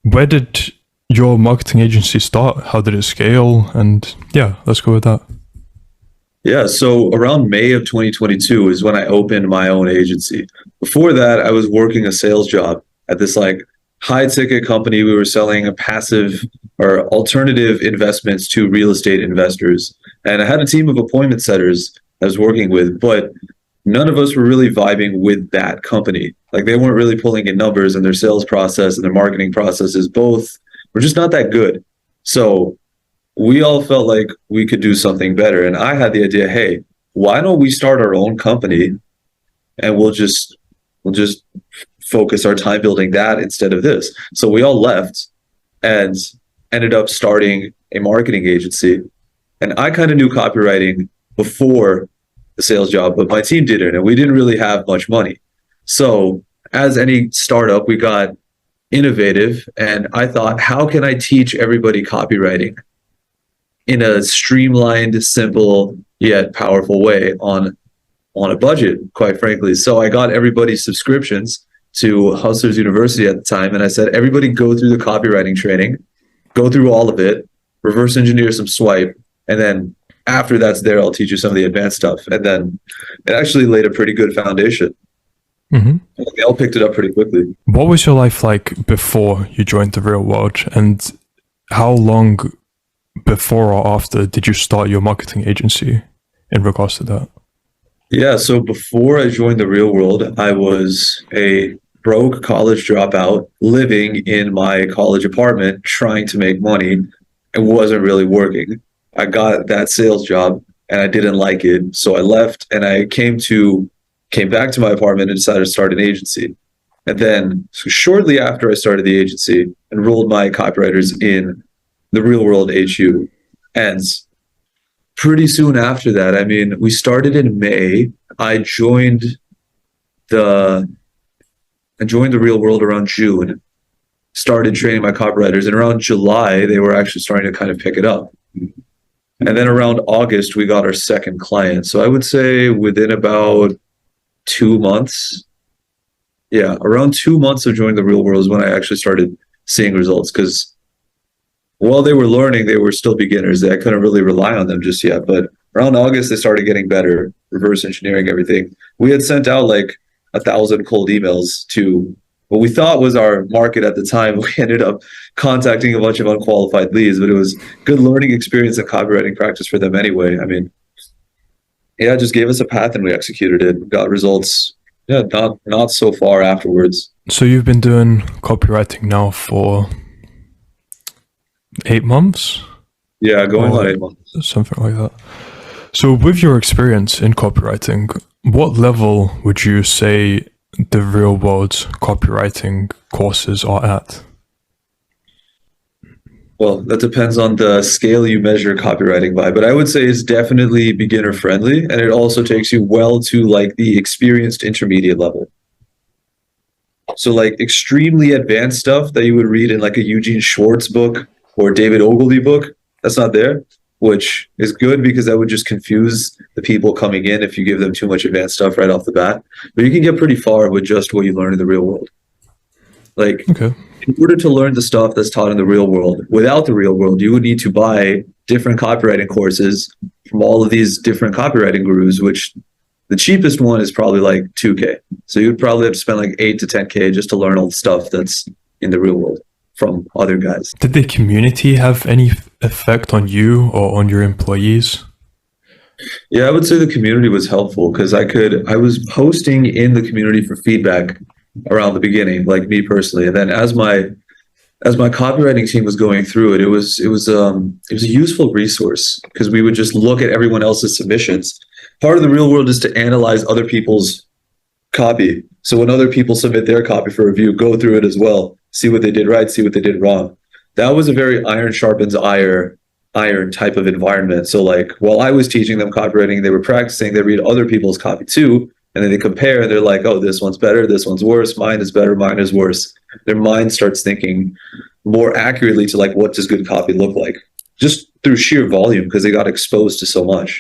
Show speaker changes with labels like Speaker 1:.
Speaker 1: Where did your marketing agency start? How did it scale? And yeah, let's go with that.
Speaker 2: Yeah, so around May of 2022 is when I opened my own agency. Before that, I was working a sales job at this like high ticket company. We were selling a passive or alternative investments to real estate investors. And I had a team of appointment setters I was working with, but none of us were really vibing with that company. Like they weren't really pulling in numbers, and their sales process and their marketing processes both were just not that good. So we all felt like we could do something better. And I had the idea, hey, why don't we start our own company and we'll just focus our time building that instead of this. So we all left and ended up starting a marketing agency. And I kind of knew copywriting before the sales job, but my team didn't, and we didn't really have much money. So as any startup, we got innovative, and I thought, how can I teach everybody copywriting in a streamlined, simple yet powerful way on a budget, quite frankly. So I got everybody subscriptions to Hustlers University at the time, and I said, everybody go through the copywriting training, go through all of it, reverse engineer some swipe, and then after that's there, I'll teach you some of the advanced stuff. And then it actually laid a pretty good foundation.
Speaker 1: Mm-hmm.
Speaker 2: They all picked it up pretty quickly.
Speaker 1: What was your life like before you joined the real world? And how long before or after did you start your marketing agency in regards to that?
Speaker 2: Yeah, so before I joined the real world, I was a broke college dropout living in my college apartment trying to make money and wasn't really working. I got that sales job and I didn't like it. So I left and I came back to my apartment and decided to start an agency. And then so shortly after I started the agency, enrolled my copywriters in the real world HU. And pretty soon after that, I mean, we started in May. I joined the real world around June, started training my copywriters, and around July, they were actually starting to kind of pick it up. And then around August, we got our second client. So I would say within about 2 months, yeah, around 2 months of joining the real world is when I actually started seeing results. Because while they were learning, they were still beginners. I couldn't really rely on them just yet. But around August, they started getting better, reverse engineering everything. We had sent out like 1,000 cold emails to what we thought was our market at the time. We ended up contacting a bunch of unqualified leads, but it was good learning experience and copywriting practice for them anyway. I mean, yeah, it just gave us a path and we executed it. Got results, yeah, not so far afterwards.
Speaker 1: So you've been doing copywriting now for 8 months?
Speaker 2: Yeah, going on 8 months.
Speaker 1: Something like that. So with your experience in copywriting, what level would you say the real world copywriting courses are at?
Speaker 2: Well, that depends on the scale you measure copywriting by, but I would say it's definitely beginner friendly, and it also takes you well to like the experienced intermediate level. So like extremely advanced stuff that you would read in like a Eugene Schwartz book or David Ogilvy book, that's not there, which is good because that would just confuse the people coming in if you give them too much advanced stuff right off the bat. But you can get pretty far with just what you learn in the real world. Like,
Speaker 1: okay.
Speaker 2: In order to learn the stuff that's taught in the real world, without the real world, you would need to buy different copywriting courses from all of these different copywriting gurus, which the cheapest one is probably like 2K. So you'd probably have to spend like 8 to 10K just to learn all the stuff that's in the real world from other guys.
Speaker 1: Did the community have any effect on you or on your employees?
Speaker 2: Yeah, I would say the community was helpful because I was posting in the community for feedback around the beginning, like me personally. And then as my copywriting team was going through it, it was a useful resource because we would just look at everyone else's submissions. Part of the real world is to analyze other people's copy. So when other people submit their copy for review, go through it as well, see what they did right, see what they did wrong. That was a very iron sharpens iron type of environment. So like while I was teaching them copywriting, they were practicing, they read other people's copy too, and then they compare and they're like, oh, this one's better, this one's worse, mine is better, mine is worse. Their mind starts thinking more accurately to like, what does good copy look like? Just through sheer volume because they got exposed to so much.